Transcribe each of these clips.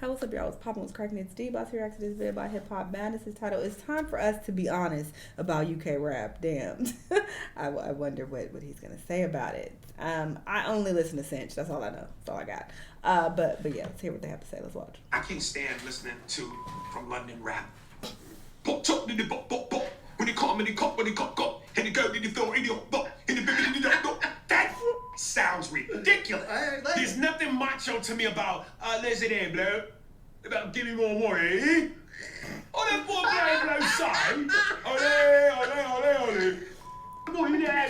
Hey, what's up, y'all? It's Poppin' was cracking. It's D. Boss here. Reacts to this video by Hip Hop Madness. His title. It's time for us to be honest about UK rap. Damn. I wonder what he's gonna say about it. I only listen to Cinch. That's all I know. That's all I got. But yeah, let's hear what they have to say. Let's watch. I can't stand listening to from London rap. Pop top did it pop pop pop. When it come, when it come, when it come, come. And the girl did it feel idiot. And the baby did it. That sounds ridiculous. There's nothing macho to me about listen here, blow. About give me more water, eh? Oh, that boy blow side. Ole. Come on, you there,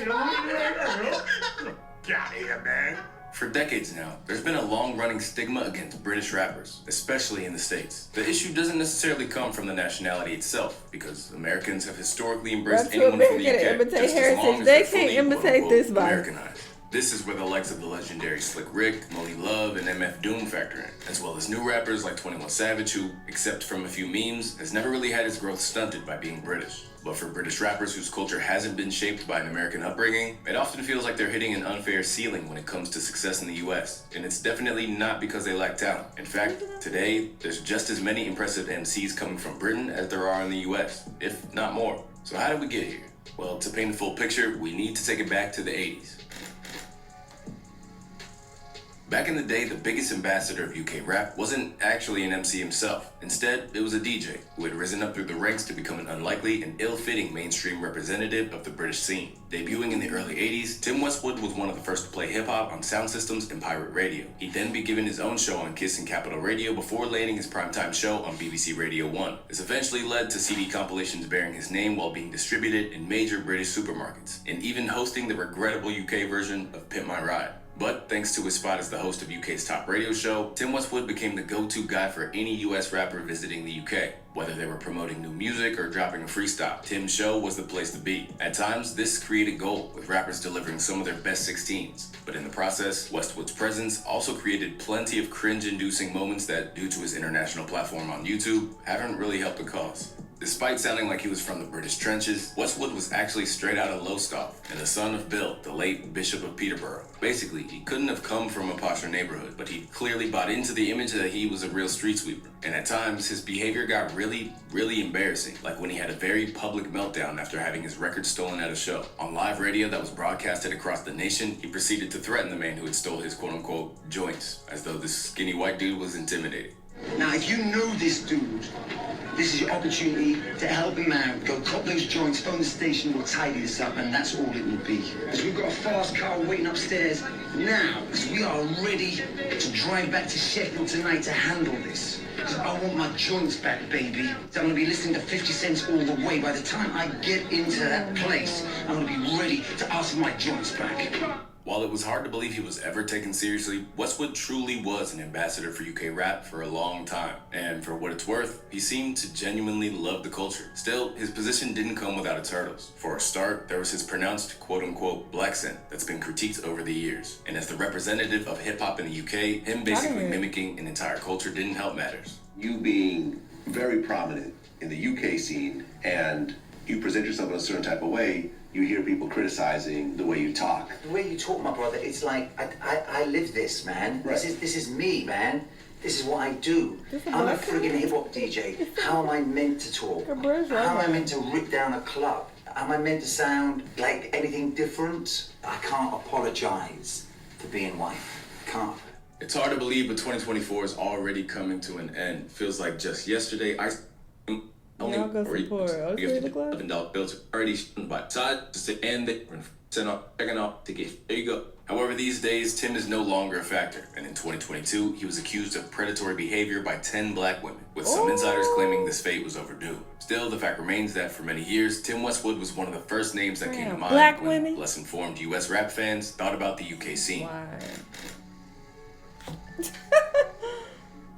get out of here, man. For decades now, there's been a long-running stigma against British rappers, especially in the States. The issue doesn't necessarily come from the nationality itself, because Americans have historically embraced anyone from the UK just as long as they're fully, quote-unquote, Americanized. This is where the likes of the legendary Slick Rick, Moni Love, and MF Doom factor in, as well as new rappers like 21 Savage who, except from a few memes, has never really had his growth stunted by being British. But for British rappers whose culture hasn't been shaped by an American upbringing, it often feels like they're hitting an unfair ceiling when it comes to success in the US. And it's definitely not because they lack talent. In fact, today, there's just as many impressive MCs coming from Britain as there are in the US, if not more. So how did we get here? Well, to paint the full picture, we need to take it back to the 80s. Back in the day, the biggest ambassador of UK rap wasn't actually an MC himself. Instead, it was a DJ who had risen up through the ranks to become an unlikely and ill-fitting mainstream representative of the British scene. Debuting in the early 80s, Tim Westwood was one of the first to play hip-hop on sound systems and pirate radio. He'd then be given his own show on Kiss and Capital Radio before landing his primetime show on BBC Radio 1. This eventually led to CD compilations bearing his name while being distributed in major British supermarkets, and even hosting the regrettable UK version of Pimp My Ride. But thanks to his spot as the host of UK's top radio show, Tim Westwood became the go-to guy for any US rapper visiting the UK. Whether they were promoting new music or dropping a freestyle, Tim's show was the place to be. At times, this created gold, with rappers delivering some of their best 16s. But in the process, Westwood's presence also created plenty of cringe-inducing moments that, due to his international platform on YouTube, haven't really helped the cause. Despite sounding like he was from the British trenches, Westwood was actually straight out of Lowestoft and the son of Bill, the late Bishop of Peterborough. Basically, he couldn't have come from a posher neighborhood, but he clearly bought into the image that he was a real street sweeper. And at times, his behavior got really embarrassing, like when he had a very public meltdown after having his record stolen at a show. On live radio that was broadcasted across the nation, he proceeded to threaten the man who had stole his quote-unquote joints, as though this skinny white dude was intimidating. Now, if you know this dude, this is your opportunity to help him out. Go cop those joints, phone the station, we'll tidy this up, and that's all it will be. Because we've got a fast car waiting upstairs now, because we are ready to drive back to Sheffield tonight to handle this. Because I want my joints back, baby. So I'm going to be listening to 50 Cent all the way. By the time I get into that place, I'm going to be ready to ask for my joints back. While it was hard to believe he was ever taken seriously, Westwood truly was an ambassador for UK rap for a long time. And for what it's worth, he seemed to genuinely love the culture. Still, his position didn't come without its hurdles. For a start, there was his pronounced quote-unquote black accent that's been critiqued over the years. And as the representative of hip-hop in the UK, him basically mimicking an entire culture didn't help matters. You being very prominent in the UK scene and you present yourself in a certain type of way, you hear people criticizing the way you talk. The way you talk, my brother, it's like, I live this, man. Right. This is me, man. This is what I do. I'm a friggin' hip-hop DJ. How am I meant to talk? How am I meant to rip down a club? Am I meant to sound like anything different? I can't apologize for being white. I can't. It's hard to believe, but 2024 is already coming to an end. Feels like just yesterday, Y'all go support. $11 bills already by side to say and they sent off checking off to get there you go. However, these days Tim is no longer a factor, and in 2022 he was accused of predatory behavior by 10 black women, with some insiders claiming this fate was overdue. Still, the fact remains that for many years Tim Westwood was one of the first names that came to mind when less informed US rap fans thought about the UK scene.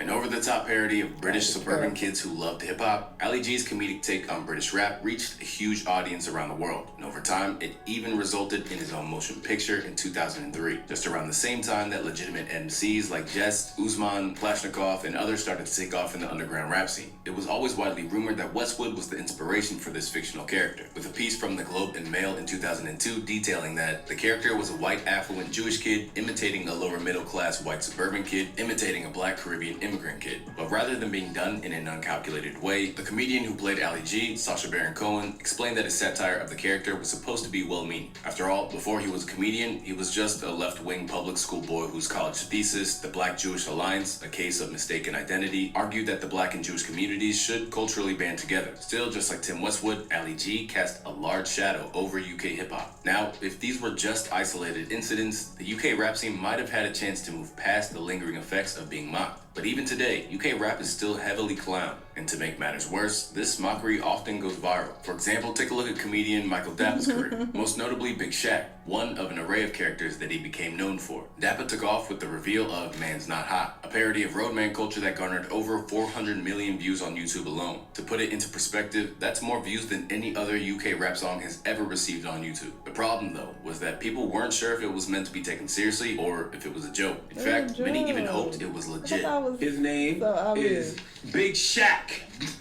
An over-the-top parody of British suburban kids who loved hip-hop, Ali G's comedic take on British rap reached a huge audience around the world, and over time, it even resulted in his own motion picture in 2003, just around the same time that legitimate MCs like Jest, Usman, Flashnikov, and others started to take off in the underground rap scene. It was always widely rumored that Westwood was the inspiration for this fictional character, with a piece from the Globe and Mail in 2002 detailing that the character was a white affluent Jewish kid imitating a lower middle-class white suburban kid imitating a black Caribbean immigrant immigrant kid. But rather than being done in an uncalculated way, the comedian who played Ali G, Sacha Baron Cohen, explained that his satire of the character was supposed to be well-meaning. After all, before he was a comedian, he was just a left-wing public school boy whose college thesis, The Black-Jewish Alliance, A Case of Mistaken Identity, argued that the black and Jewish communities should culturally band together. Still, just like Tim Westwood, Ali G cast a large shadow over UK hip-hop. Now, if these were just isolated incidents, the UK rap scene might have had a chance to move past the lingering effects of being mocked. But even today, UK rap is still heavily clowned. And to make matters worse, this mockery often goes viral. For example, take a look at comedian Michael Dappa's career, most notably Big Shaq, one of an array of characters that he became known for. Dappa took off with the reveal of Man's Not Hot, a parody of roadman culture that garnered over 400 million views on YouTube alone. To put it into perspective, that's more views than any other UK rap song has ever received on YouTube. The problem, though, was that people weren't sure if it was meant to be taken seriously or if it was a joke. In fact, many even hoped it was legit. His name is Big Shaq.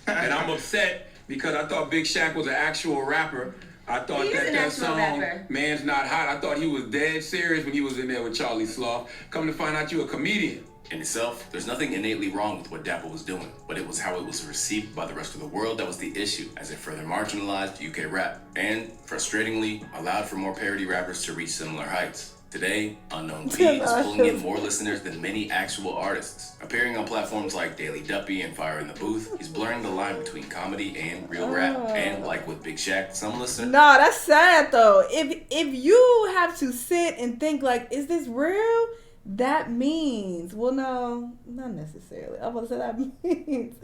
And I'm upset because I thought Big Shaq was an actual rapper. I thought that song, Man's Not Hot, I thought he was dead serious when he was in there with Charlie Sloth. Come to find out, you a comedian. In itself, there's nothing innately wrong with what Dappa was doing, but it was how it was received by the rest of the world that was the issue, as it further marginalized UK rap, and, frustratingly, allowed for more parody rappers to reach similar heights. Today, Unknown T is pulling in more listeners than many actual artists. Appearing on platforms like Daily Duppy and Fire in the Booth, he's blurring the line between comedy and real rap. And like with Big Shaq, some listeners... Nah, that's sad though. If you have to sit and think like, is this real? That means, well, no, not necessarily. I'm gonna say that means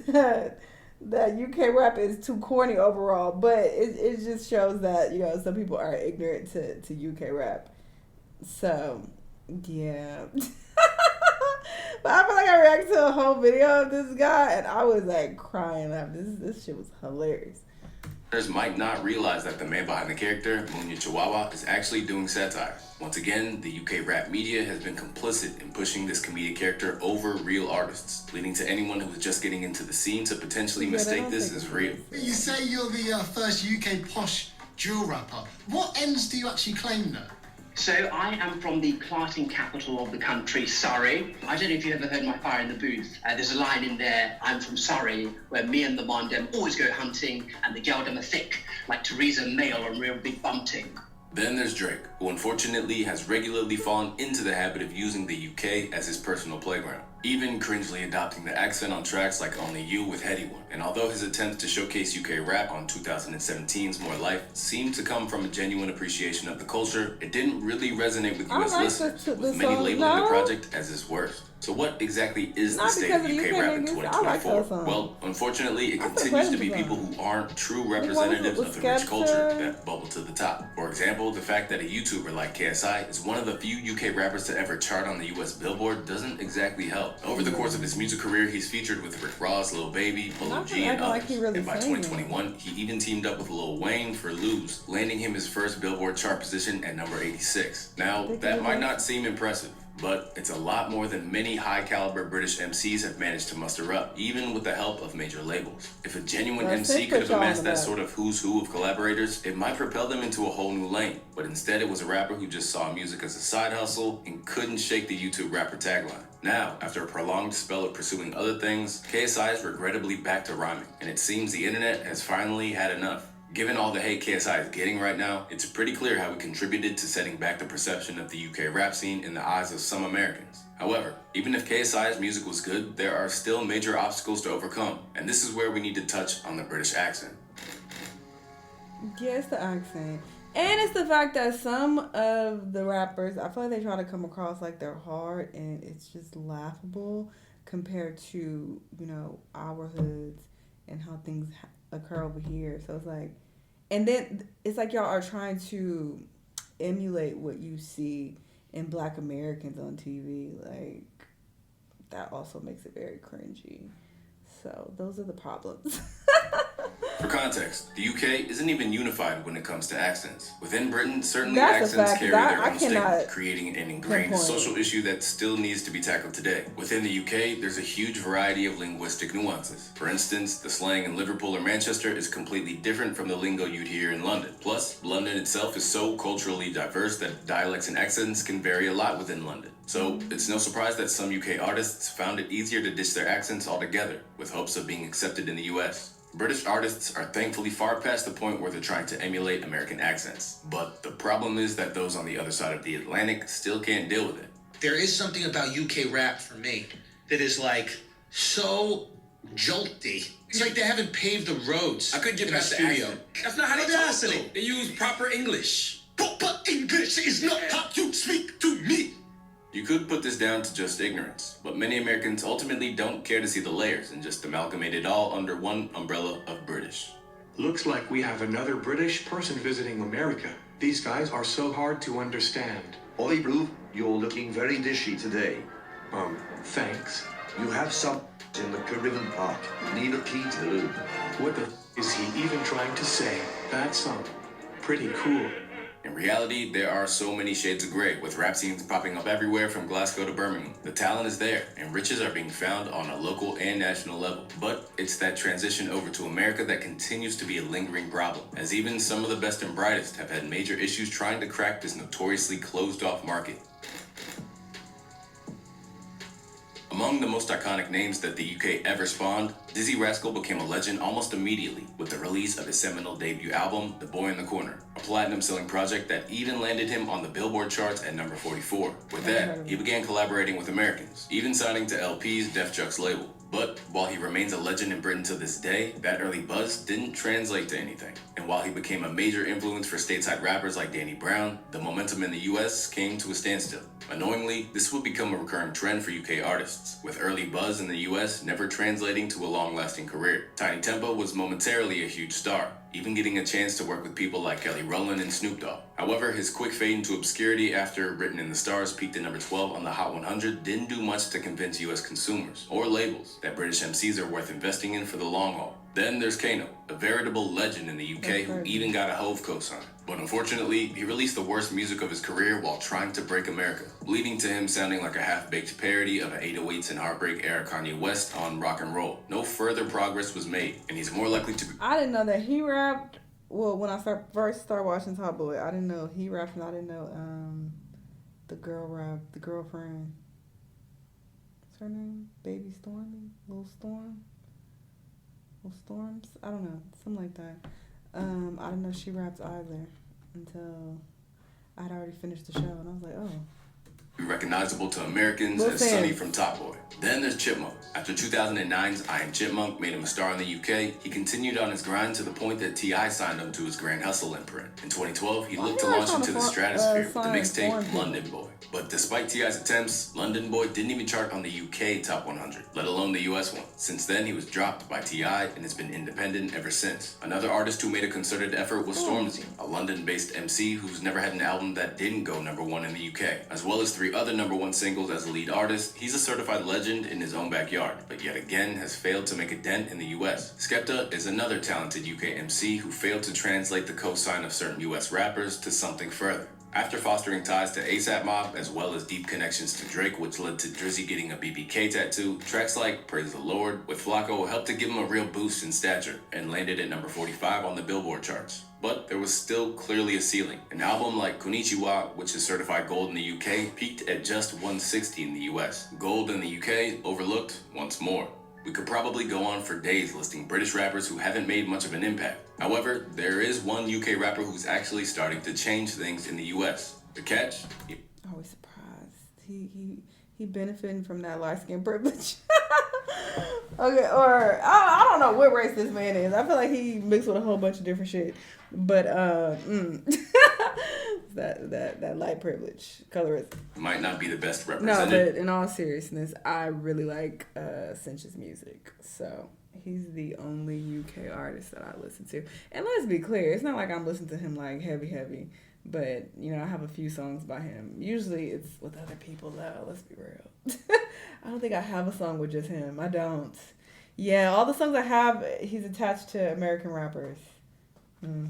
that UK rap is too corny overall, but it just shows that, you know, some people are ignorant to UK rap. So, yeah. But I feel like I reacted to a whole video of this guy, and I was like crying laughing. This shit was hilarious. Might not realize that the man behind the character, Munya Chihuahua, is actually doing satire. Once again, the UK rap media has been complicit in pushing this comedic character over real artists, leading to anyone who is just getting into the scene to potentially mistake this as real. You say you're the first UK posh drill rapper. What ends do you actually claim though? So I am from the clarting capital of the country, Surrey. I don't know if you've ever heard my Fire in the Booth. There's a line in there, I'm from Surrey, where me and the man dem always go hunting, and the gal dem are thick, like Theresa Mail on Real Big Bunting. Then there's Drake, who unfortunately has regularly fallen into the habit of using the UK as his personal playground, even cringely adopting the accent on tracks like Only You with Heady One. And although his attempts to showcase UK rap on 2017's More Life seemed to come from a genuine appreciation of the culture, it didn't really resonate with US listeners, with many labeling the project as his worst. So what exactly is the state of UK rap in 2024? Well, unfortunately, it continues to be people who aren't true representatives of the rich culture that bubble to the top. For example, the fact that a YouTuber like KSI is one of the few UK rappers to ever chart on the US Billboard doesn't exactly help. Over the course of his music career, he's featured with Rick Ross, Lil Baby, Polo G, and others. And by 2021, he even teamed up with Lil Wayne for Lose, landing him his first Billboard chart position at number 86. Now, that might not seem impressive, but it's a lot more than many high-caliber British MCs have managed to muster up, even with the help of major labels. If a genuine MC could have amassed that sort of who's who of collaborators, it might propel them into a whole new lane. But instead, it was a rapper who just saw music as a side hustle and couldn't shake the YouTube rapper tagline. Now, after a prolonged spell of pursuing other things, KSI is regrettably back to rhyming, and it seems the internet has finally had enough. Given all the hate KSI is getting right now, it's pretty clear how he contributed to setting back the perception of the UK rap scene in the eyes of some Americans. However, even if KSI's music was good, there are still major obstacles to overcome, and this is where we need to touch on the British accent. Yeah, it's the accent. And it's the fact that some of the rappers, I feel like they try to come across like they're hard, and it's just laughable compared to, you know, our hoods and how things occur over here. So it's like, and then it's like y'all are trying to emulate what you see in Black Americans on TV. Like, that also makes it very cringy. So those are the problems. For context, the UK isn't even unified when it comes to accents. Within Britain, certainly That's a accents fact, carry 'cause their I own stigma, cannot creating an ingrained pinpoint. social issue that still needs to be tackled today. Within the UK, there's a huge variety of linguistic nuances. For instance, the slang in Liverpool or Manchester is completely different from the lingo you'd hear in London. Plus, London itself is so culturally diverse that dialects and accents can vary a lot within London. So, it's no surprise that some UK artists found it easier to ditch their accents altogether, with hopes of being accepted in the US. British artists are thankfully far past the point where they're trying to emulate American accents. But the problem is that those on the other side of the Atlantic still can't deal with it. There is something about UK rap for me that is like so jolty. It's like they haven't paved the roads. I couldn't get in the past the studio. accent. That's not how they talk, though. They use proper English. Proper English is not how you speak to me. You could put this down to just ignorance, but many Americans ultimately don't care to see the layers and just amalgamate it all under one umbrella of British. Looks like we have another British person visiting America. These guys are so hard to understand. Oi, Blue, you're looking very dishy today. Thanks. You have some in the Caribbean Park. Need a key to the loo. What the is he even trying to say? That's pretty cool. In reality, there are so many shades of gray, with rap scenes popping up everywhere from Glasgow to Birmingham. The talent is there, and riches are being found on a local and national level. But it's that transition over to America that continues to be a lingering problem, as even some of the best and brightest have had major issues trying to crack this notoriously closed-off market. Among the most iconic names that the UK ever spawned, Dizzy Rascal became a legend almost immediately with the release of his seminal debut album, The Boy in the Corner, a platinum-selling project that even landed him on the Billboard charts at number 44. With that, he began collaborating with Americans, even signing to LP's Def Jux label. But while he remains a legend in Britain to this day, that early buzz didn't translate to anything. And while he became a major influence for stateside rappers like Danny Brown, the momentum in the US came to a standstill. Annoyingly, this would become a recurring trend for UK artists, with early buzz in the US never translating to a long-lasting career. Tiny Tempo was momentarily a huge star, even getting a chance to work with people like Kelly Rowland and Snoop Dogg. However, his quick fade into obscurity after Written in the Stars peaked at number 12 on the Hot 100 didn't do much to convince US consumers, or labels, that British MCs are worth investing in for the long haul. Then there's Kano, a veritable legend in the UK who even got a Hove cosign. But unfortunately, he released the worst music of his career while trying to break America, leading to him sounding like a half-baked parody of an 808s and Heartbreak era Kanye West on Rock and Roll. No further progress was made, and he's more likely to be... I didn't know that he rapped. Well, when I first started watching Top Boy, I didn't know he rapped, and I didn't know the girl rapped, the girlfriend. What's her name? Baby Stormy? Little Storm? Little Storms? I don't know. Something like that. I didn't know she rapped either until I'd already finished the show, and I was like, oh. Recognizable to Americans as Sonny from Top Boy. Then there's Chipmunk. After 2009's I Am Chipmunk made him a star in the UK, he continued on his grind to the point that T.I. signed him to his Grand Hustle imprint. In 2012, he looked to launch into the stratosphere with the mixtape London Boy. But despite T.I.'s attempts, London Boy didn't even chart on the UK Top 100, let alone the US one. Since then, he was dropped by T.I. and has been independent ever since. Another artist who made a concerted effort was Stormzy, a London-based MC who's never had an album that didn't go number one in the UK. As well as 3 other number one singles as a lead artist, he's a certified legend in his own backyard, but yet again has failed to make a dent in the US. Skepta is another talented UK MC who failed to translate the cosign of certain US rappers to something further. After fostering ties to ASAP Mob, as well as deep connections to Drake, which led to Drizzy getting a BBK tattoo, tracks like Praise the Lord with Flacco helped to give him a real boost in stature, and landed at number 45 on the Billboard charts. But there was still clearly a ceiling. An album like Konnichiwa, which is certified gold in the UK, peaked at just 160 in the US. Gold in the UK, overlooked once more. We could probably go on for days listing British rappers who haven't made much of an impact. However, there is one UK rapper who's actually starting to change things in the US. The catch? Always surprised. He benefiting from that light skin privilege. Okay, or I don't know what race this man is. I feel like he mixed with a whole bunch of different shit. But that light privilege, colorism. Might not be the best represented. No, but in all seriousness, I really like Cinch's music. So he's the only UK artist that I listen to. And let's be clear, it's not like I'm listening to him like heavy. But, you know, I have a few songs by him. Usually it's with other people, though. Let's be real. I don't think I have a song with just him. I don't. Yeah, all the songs I have, he's attached to American rappers.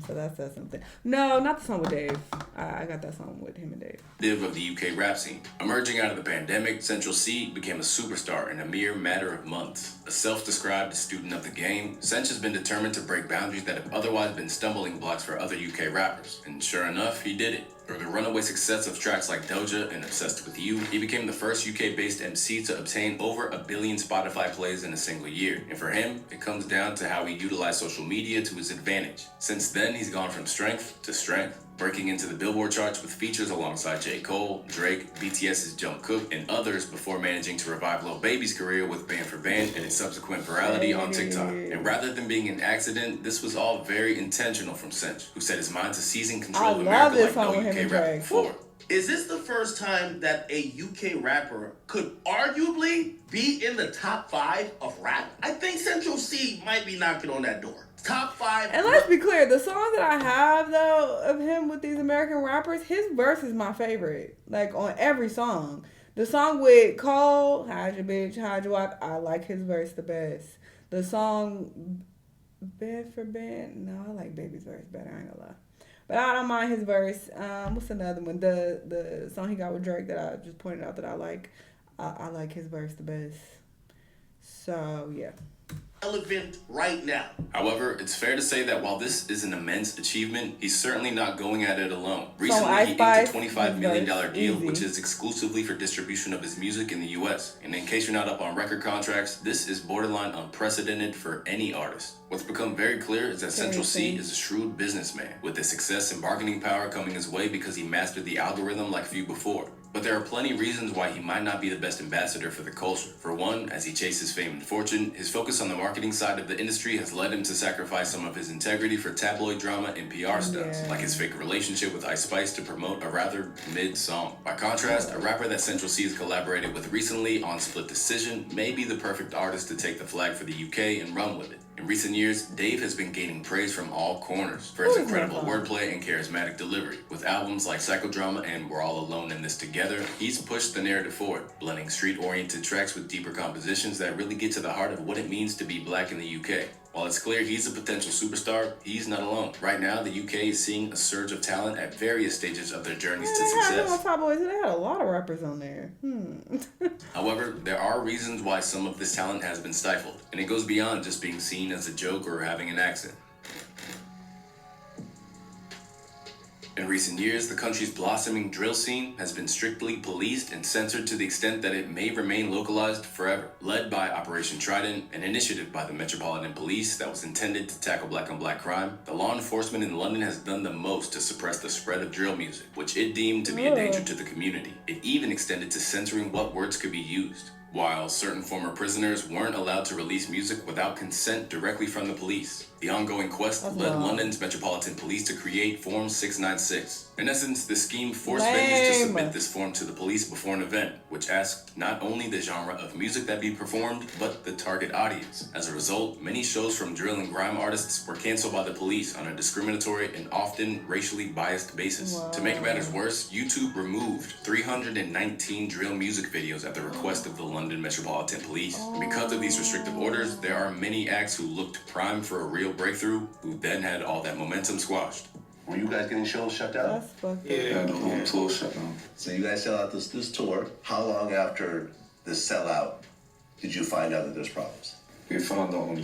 So that says something. No, not the song with Dave. I got that song with him and Dave. Of the UK rap scene. Emerging out of the pandemic, Central Cee became a superstar in a mere matter of months. A self-described student of the game, Central has been determined to break boundaries that have otherwise been stumbling blocks for other UK rappers. And sure enough, he did it. Through the runaway success of tracks like Doja and Obsessed With You, he became the first UK-based MC to obtain over 1 billion Spotify plays in a single year. And for him, it comes down to how he utilized social media to his advantage. Since then, he's gone from strength to strength, breaking into the Billboard charts with features alongside J. Cole, Drake, BTS's Jungkook, and others before managing to revive Lil Baby's career with Band for Band and its subsequent virality on TikTok. And rather than being an accident, this was all very intentional from Cinch, who set his mind to seizing control of America like no UK rapper before. Is this the first time that a UK rapper could arguably be in the top 5 of rap? I think Central Cee might be knocking on that door. Top 5. And let's be clear, the songs that I have though of him with these American rappers, his verse is my favorite. Like on every song. The song with Cole, Hide Your Bitch, Hide Your Wife, I like his verse the best. The song Bed for Bed, no, I like Baby's verse better, I ain't gonna lie. But I don't mind his verse. What's another one? The song he got with Drake that I just pointed out that I like. I like his verse the best. So yeah. Relevant right now. However, it's fair to say that while this is an immense achievement, he's certainly not going at it alone. Recently, he inked a $25 million deal, which is exclusively for distribution of his music in the US. And in case you're not up on record contracts, this is borderline unprecedented for any artist. What's become very clear is that Central Cee is a shrewd businessman, with his success and bargaining power coming his way because he mastered the algorithm like few before. But there are plenty of reasons why he might not be the best ambassador for the culture. For one, as he chases fame and fortune, his focus on the marketing side of the industry has led him to sacrifice some of his integrity for tabloid drama and PR stunts, like his fake relationship with Ice Spice to promote a rather mid song. By contrast, a rapper that Central Cee has collaborated with recently on Split Decision may be the perfect artist to take the flag for the UK and run with it. In recent years, Dave has been gaining praise from all corners for his incredible wordplay and charismatic delivery. With albums like Psychodrama and We're All Alone in This Together, he's pushed the narrative forward, blending street-oriented tracks with deeper compositions that really get to the heart of what it means to be black in the UK. While it's clear he's a potential superstar, he's not alone. Right now, the UK is seeing a surge of talent at various stages of their journeys to success. They had a lot of rappers on there. However, there are reasons why some of this talent has been stifled, and it goes beyond just being seen as a joke or having an accent. In recent years, the country's blossoming drill scene has been strictly policed and censored to the extent that it may remain localized forever. Led by Operation Trident, an initiative by the Metropolitan Police that was intended to tackle black-on-black crime, the law enforcement in London has done the most to suppress the spread of drill music, which it deemed to be a danger to the community. It even extended to censoring what words could be used. While certain former prisoners weren't allowed to release music without consent directly from the police. The ongoing quest led London's Metropolitan Police to create Form 696. In essence, the scheme forced venues to submit this form to the police before an event, which asked not only the genre of music that be performed, but the target audience. As a result, many shows from drill and grime artists were canceled by the police on a discriminatory and often racially biased basis. To make matters worse, YouTube removed 319 drill music videos at the request of the London Metropolitan Police. And because of these restrictive orders, there are many acts who looked primed for a real breakthrough, who then had all that momentum squashed. Were you guys getting shows shut down? Yeah, the whole tour shut down. So you guys sell out this tour. How long after this sellout did you find out that there's problems? We found out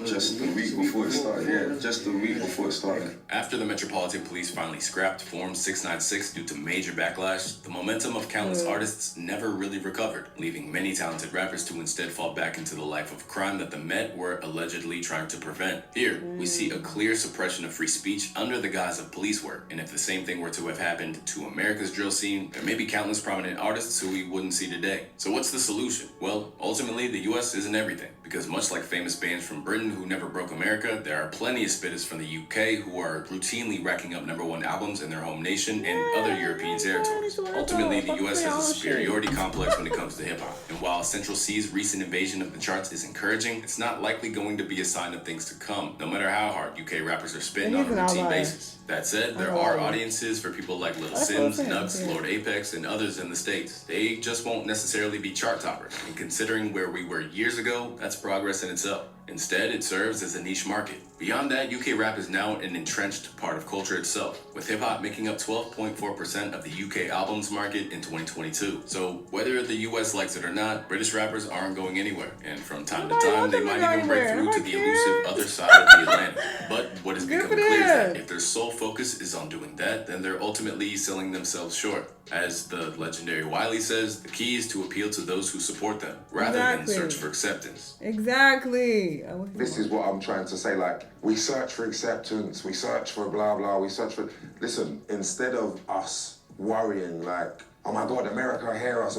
just the week before it started. Yeah, just the week before it started. After the Metropolitan Police finally scrapped Form 696 due to major backlash, the momentum of countless artists never really recovered, leaving many talented rappers to instead fall back into the life of crime that the Met were allegedly trying to prevent. Here, we see a clear suppression of free speech under the guise of police work, and if the same thing were to have happened to America's drill scene, there may be countless prominent artists who we wouldn't see today. So what's the solution? Well, ultimately, the US isn't everything, because much like famous bands from Britain who never broke America, there are plenty of spitters from the UK who are routinely racking up #1 albums in their home nation and other European territories. Ultimately, the US has a superiority complex when it comes to hip-hop. And while Central Cee's recent invasion of the charts is encouraging, it's not likely going to be a sign of things to come, no matter how hard UK rappers are spitting on a routine basis. That said, there are audiences for people like Lil Sims, Nux, Lord Apex, and others in the States. They just won't necessarily be chart toppers. And considering where we were years ago, that's progress in itself. Instead, it serves as a niche market. Beyond that, UK rap is now an entrenched part of culture itself, with hip-hop making up 12.4% of the UK albums market in 2022. So whether the US likes it or not, British rappers aren't going anywhere. And from time to time, they might even break through to the elusive other side of the Atlantic. But what is becoming clear is that if their sole focus is on doing that, then they're ultimately selling themselves short. As the legendary Wiley says, the key is to appeal to those who support them, rather than search for acceptance. Exactly. This is what I'm trying to say, like, we search for acceptance, we search for blah, blah, we search for... Listen, instead of us worrying, like, oh my God, America, hear us,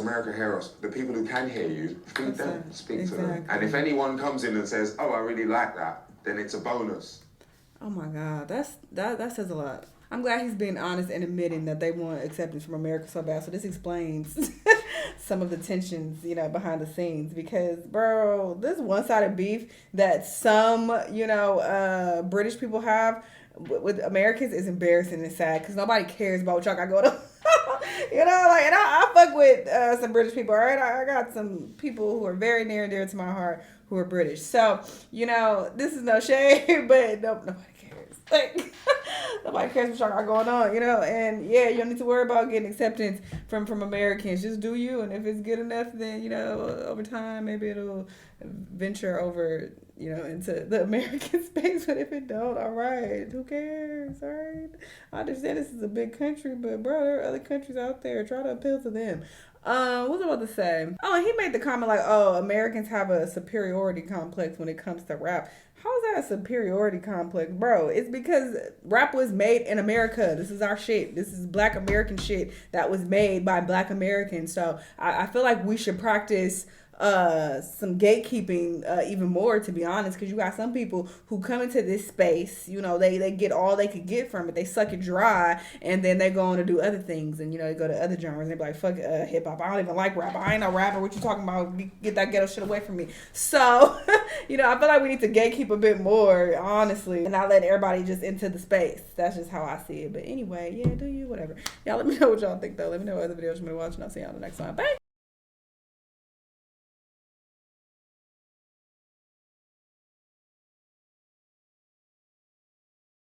the people who can hear you, speak to them. And if anyone comes in and says, oh, I really like that, then it's a bonus. Oh my God, that says a lot. I'm glad he's being honest and admitting that they want acceptance from America so bad. So this explains some of the tensions, behind the scenes. Because, bro, this one-sided beef that some, British people have with Americans is embarrassing and sad. Because nobody cares about what y'all got going on. And I fuck with some British people, all right? I got some people who are very near and dear to my heart who are British. So, this is no shade, but nobody cares. Like, nobody cares what y'all got going on, and yeah, you don't need to worry about getting acceptance from Americans. Just do you, and if it's good enough, then, over time, maybe it'll venture over, into the American space, but if it don't, all right, who cares, all right? I understand this is a big country, but, bro, there are other countries out there. Try to appeal to them. What was I about to say? Oh, and he made the comment like, oh, Americans have a superiority complex when it comes to rap. How is that a superiority complex? Bro, it's because rap was made in America. This is our shit. This is Black American shit that was made by Black Americans. So I feel like we should practice some gatekeeping even more, to be honest, because you got some people who come into this space, they get all they could get from it, they suck it dry, and then they go on to do other things, and they go to other genres, and they be like, fuck hip-hop, I don't even like rap, I ain't no rapper, what you talking about, get that ghetto shit away from me. So I feel like we need to gatekeep a bit more, honestly, and not let everybody just into the space. That's just how I see it. But anyway, yeah, do you, whatever. Y'all let me know what y'all think, though. Let me know what other videos you want to watch, and I'll see y'all on the next one. Bye.